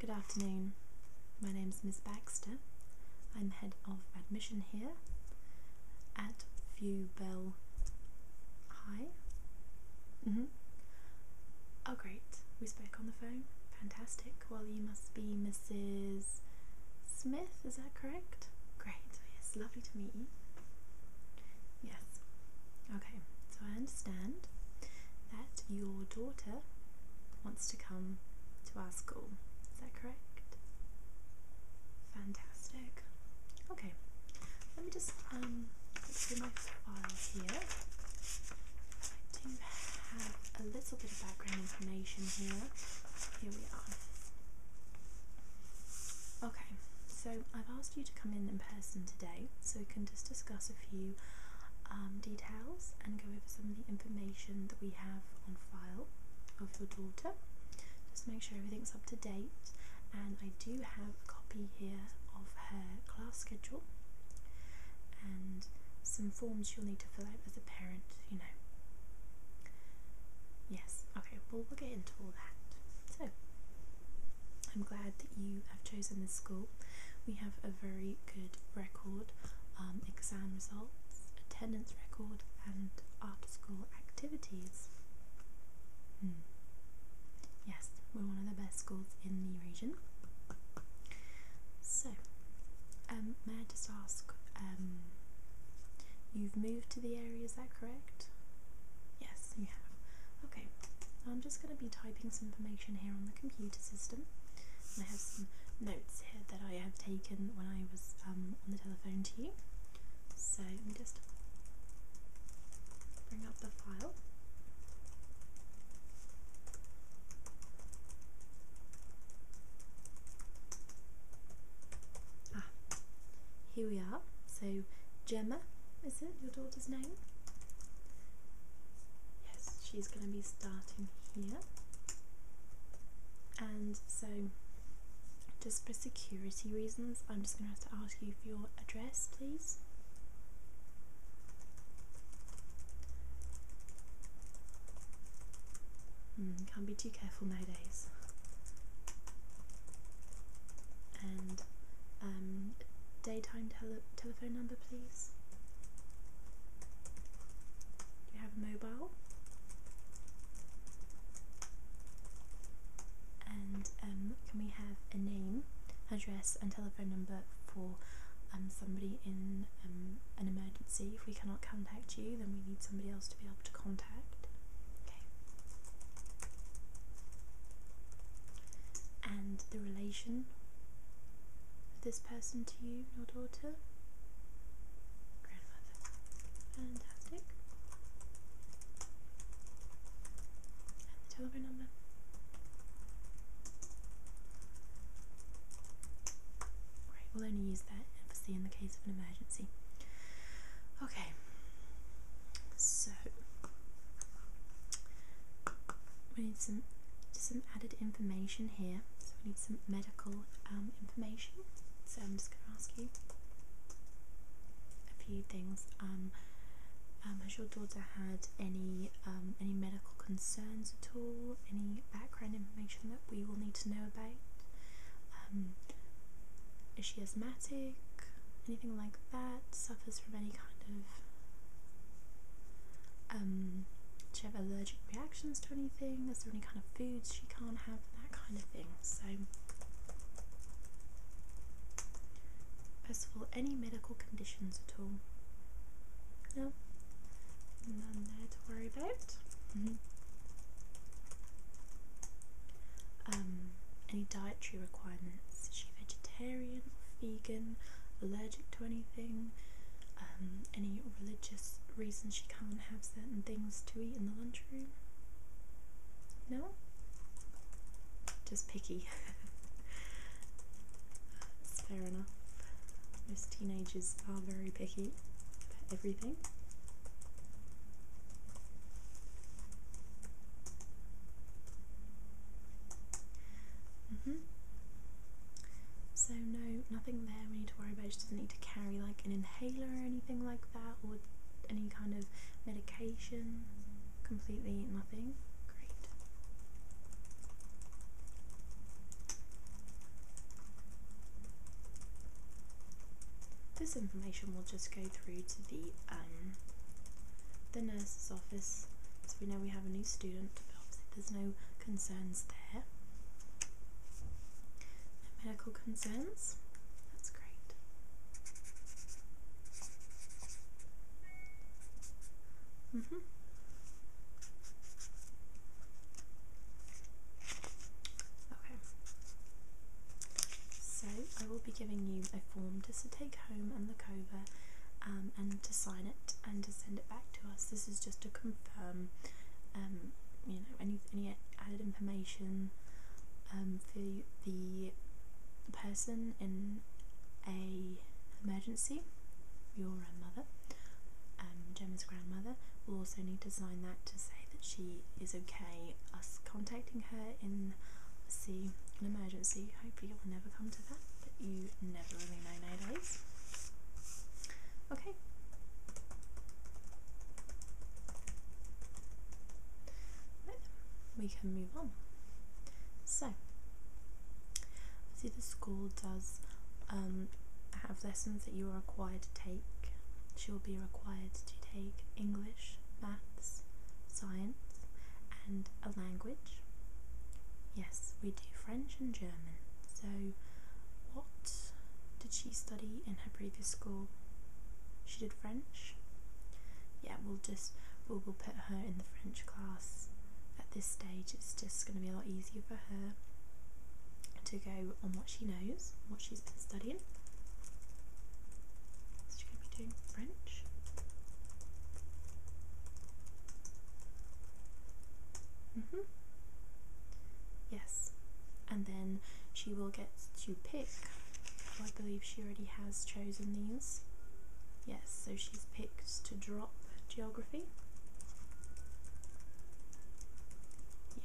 Good afternoon. My name's Miss Baxter. I'm head of admission here at Bell High. Oh great, we spoke on the phone. Fantastic. Well, you must be Mrs. Smith, is that correct? Great, yes, lovely to meet you. Yes. Okay, so I understand that your daughter wants to come to our school. Is that correct? Fantastic. Okay, let me just look through my file here. I do have a little bit of background information here. Here we are. Okay, so I've asked you to come in person today so we can just discuss a few details and go over some of the information that we have on file of your daughter. Just make sure everything's up to date, and I do have a copy here of her class schedule and some forms you'll need to fill out as a parent, you know. Yes, okay, well we'll get into all that. So, I'm glad that you have chosen this school. We have a very good record, exam results, attendance record, and after-school activities. Yes, we're one of the best schools in the region. So, may I just ask, you've moved to the area, is that correct? Yes, you have. Okay, I'm just going to be typing some information here on the computer system. I have some notes here that I have taken when I was on the telephone to you. So let me just bring up the file. Here we are. So Gemma, is it your daughter's name? Yes, she's going to be starting here. And so, just for security reasons, I'm just going to have to ask you for your address, please. Can't be too careful nowadays. And daytime telephone number, please. Do you have a mobile? And can we have a name, address and telephone number for somebody in an emergency? If we cannot contact you, then we need somebody else to be able to contact. Okay. And the relation of this person to you, your daughter? Grandmother. Fantastic. And the telephone number? We'll only use that obviously in the case of an emergency. Okay, so we need some added information here. So we need some medical information. So I'm just going to ask you a few things. Has your daughter had any medical concerns at all? Any background information that we will need to know about? Is she asthmatic? Anything like that? Suffers from any kind of does she have allergic reactions to anything? Is there any kind of foods she can't have? That kind of thing. So first of all, any medical conditions at all? No? None there to worry about. Any dietary requirements? Is she vegetarian, vegan, allergic to anything? Any religious reasons she can't have certain things to eat in the lunchroom? No? Just picky. That's fair enough. Most teenagers are very picky about everything. So no, nothing there we need to worry about. She doesn't need to carry like an inhaler or anything like that, or any kind of medication. Completely nothing. Great. this information will just go through to the nurse's office, so we know we have a new student, but obviously there's no concerns there. No medical concerns. That's great. Okay. So I will be giving you a form just to take home and look over, and to sign it and to send it back to us. This is just to confirm, you know, any added information for the person in a emergency. Your mother, Gemma's grandmother, will also need to sign that to say that she is okay us contacting her in an emergency. Hopefully it will never come to that, but you never really know nowadays. Okay. Right then, we can move on. So, see, the school does have lessons that you are required to take. She will be required to take English, maths, science, and a language. Yes, we do French and German. So, what did she study in her previous school? She did French? Yeah, we'll put her in the French class. At this stage, it's just going to be a lot easier for her to go on what she knows, what she's been studying. So she's going to be doing French. Yes, and then she will get to pick. I believe she already has chosen these. Yes, so she's picked to drop geography.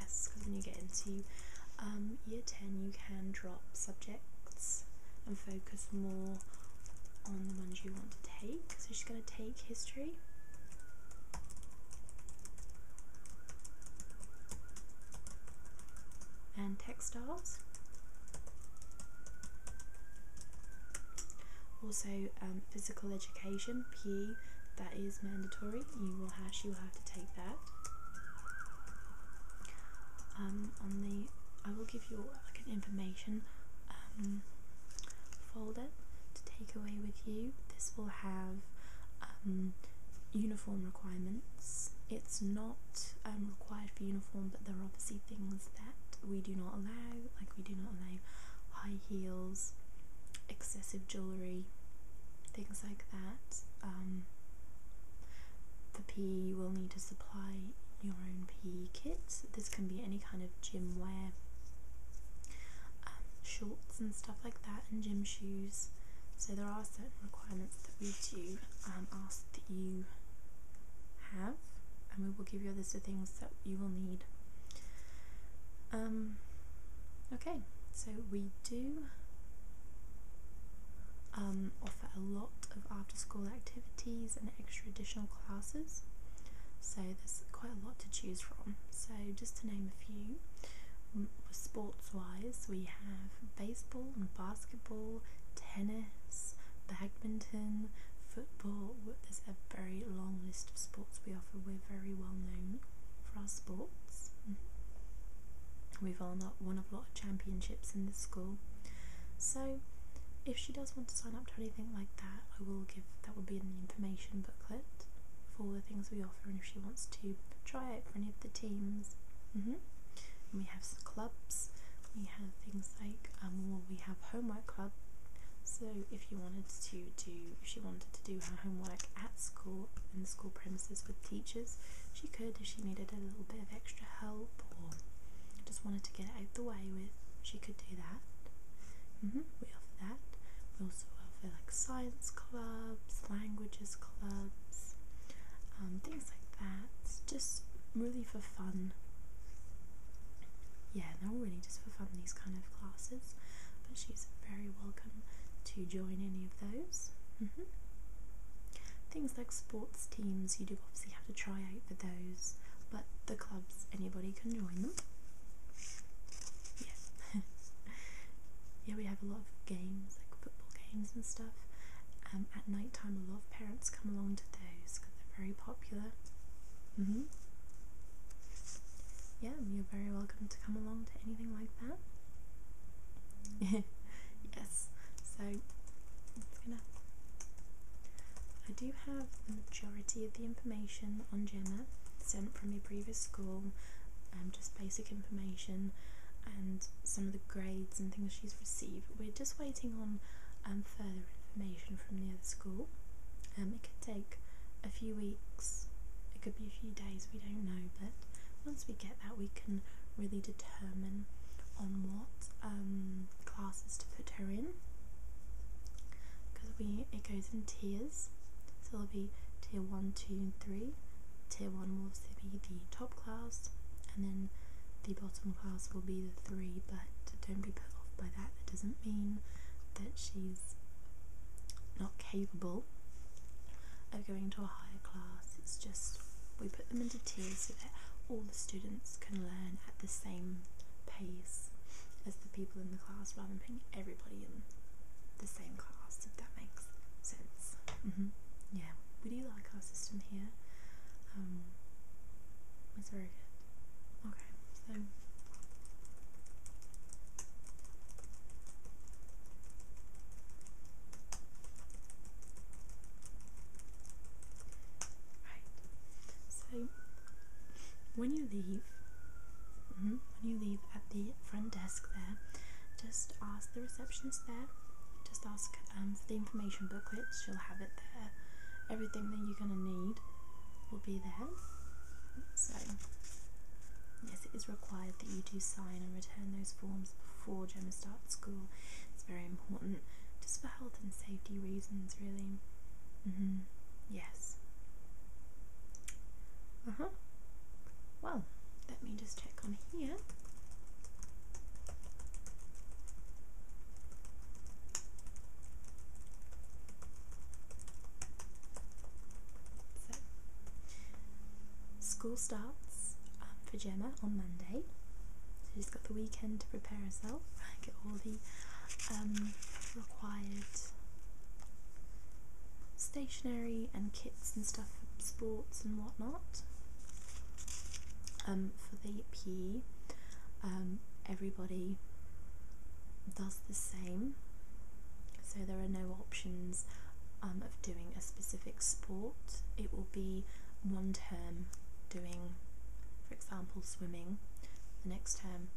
Yes, because when you get into year 10 you can drop subjects and focus more on the ones you want to take. So she's going to take history. And textiles. Also physical education, PE, that is mandatory. She will have to take that. I will give you like an information folder to take away with you. This will have uniform requirements. It's not required for uniform, but there are obviously things that we do not allow, like we do not allow high heels, excessive jewellery, things like that. For PE you will need to supply your own PE kit. This can be any kind of gym wear, shorts and stuff like that, and gym shoes. So there are certain requirements that we do ask that you have, and we will give you a list of things that you will need. Okay, so we do offer a lot of after-school activities and extra additional classes, so there's quite a lot to choose from. So just to name a few, sports-wise, we have baseball and basketball, tennis, badminton, football. There's a very long list of sports we offer. We're very well known for our sports. We've won a lot of championships in this school. So if she does want to sign up to anything like that, that will be in the information booklet for the things we offer, and if she wants to try out for any of the teams. And we have some clubs. We have things like we have homework club. So if she wanted to do her homework at school, in the school premises with teachers, she could. If she needed a little bit of extra help or just wanted to get it out the way with, she could do that. We offer that. We also offer like science clubs, languages clubs, things like that. Just really for fun. Yeah, they're all really just for fun, these kind of classes. But she's very welcome to join any of those. Things like sports teams, you do obviously have to try out for those, but the clubs, anybody can join them. Yeah. Yeah, we have a lot of games, like football games and stuff, at night time. A lot of parents come along to those because they're very popular. Yeah, you're very welcome to come along to anything like that. Yes, so I do have the majority of the information on Gemma sent from your previous school, just basic information and some of the grades and things she's received. We're just waiting on further information from the other school. It could take a few weeks, it could be a few days, we don't know, but once we get that we can really determine on what classes to put her in, because it goes in tiers, so there'll be tier 1, 2 and 3. Tier 1 will obviously be the top class, and then the bottom class will be the 3, but don't be put off by that. That doesn't mean that she's not capable of going to a higher class. It's just we put them into tiers so that all the students can learn at the same pace as the people in the class, rather than putting everybody in the same class, if that makes sense. Yeah, we do like our system here. It's very good. Okay, so right. So when you leave at the front desk there, just ask the receptionist there. Just ask for the information booklet. She'll have it there. Everything that you're gonna need will be there. So yes, it is required that you do sign and return those forms before Gemma starts school. It's very important, just for health and safety reasons, really. Yes. Well, let me just check on here. So, school starts for Gemma on Monday. So she's got the weekend to prepare herself, get all the required stationery and kits and stuff for sports and whatnot. For the PE, everybody does the same, so there are no options of doing a specific sport. It will be one term doing, for example, swimming, the next term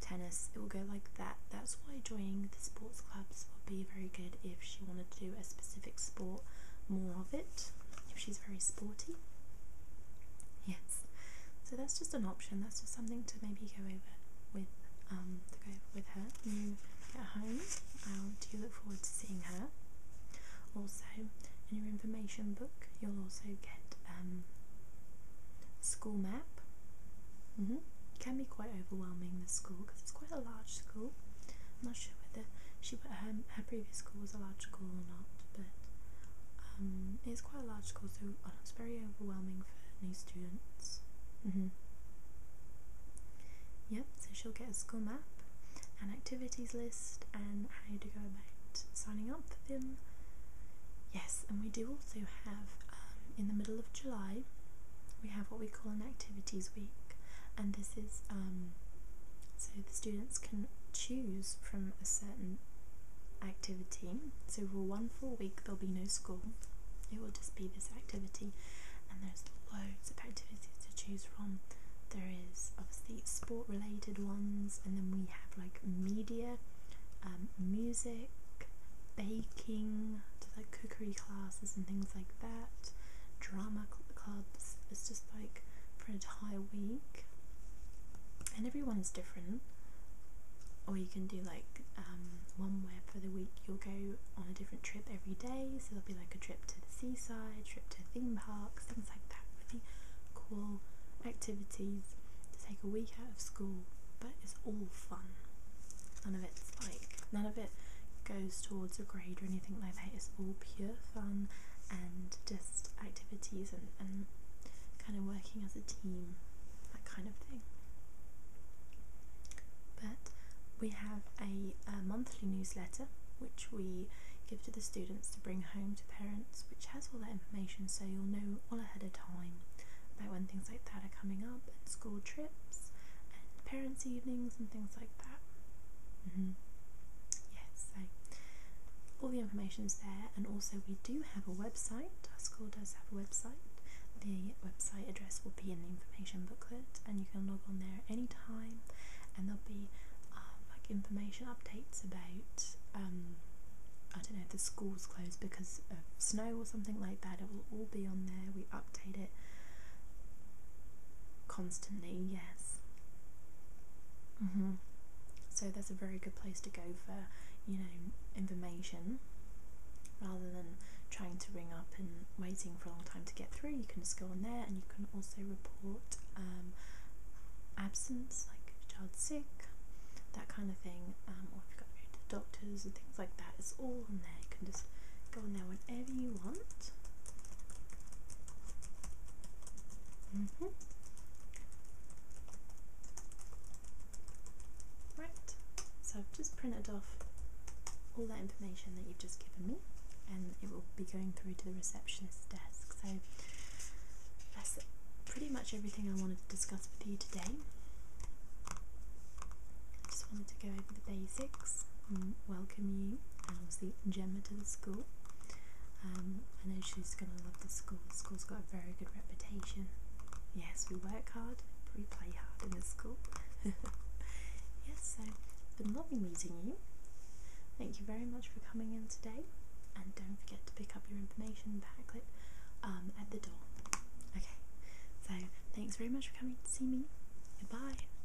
tennis. It will go like that. That's why joining the sports clubs would be very good if she wanted to do a specific sport, more of it, if she's very sporty. Yes. So that's just an option. That's just something to maybe go over with her when you get home. I do look forward to seeing her. Also, in your information book, you'll also get a school map. It can be quite overwhelming, the school, because it's quite a large school. I'm not sure whether her previous school was a large school or not, but it's quite a large school, so it's very overwhelming for new students. Yep, so she'll get a school map, an activities list, and how to go about signing up for them. Yes, and we do also have, in the middle of July, we have what we call an activities week, and this is so the students can choose from a certain activity. So for 1 full week there'll be no school, it will just be this activity, and there's loads of activities to choose from. There is obviously sport related ones, and then we have like media, music, baking, like cookery classes and things like that, drama clubs. It's just like for an entire week, and everyone is different. Or you can do like one where for the week you'll go on a different trip every day, so there'll be like a trip to the seaside, trip to theme parks, things like that. Really cool activities to take a week out of school, but it's all fun. None of it goes towards a grade or anything like that. It's all pure fun and just activities and kind of working as a team, that kind of thing. But we have a monthly newsletter which we give to the students to bring home to parents, which has all that information, so you'll know all ahead of time about when things like that are coming up, and school trips and parents' evenings and things like that. Yes, so all the information's there, and also we do have a website. Our school does have a website. The website address will be in the information booklet, and you can log on there at any time, and there'll be like information updates about I don't know, if the school's closed because of snow or something like that. It will all be on there. We update it constantly, yes. So that's a very good place to go for, you know, information, rather than trying to ring up and waiting for a long time to get through. You can just go on there, and you can also report absence, like if your child's sick, that kind of thing, or if you've got to go to doctors and things like that. It's all on there. You can just go on there whenever you want. Right, so I've just printed off all that information that you've just given me, and it will be going through to the receptionist's desk. So that's pretty much everything I wanted to discuss with you today. I just wanted to go over the basics and welcome you, and obviously Gemma, to the school. I know she's going to love the school. The school's got a very good reputation. Yes, we work hard, but we play hard in the school. Yes, so it's been lovely meeting you. Thank you very much for coming in today, and don't forget to pick up your information packet at the door. Okay, so thanks very much for coming to see me. Goodbye.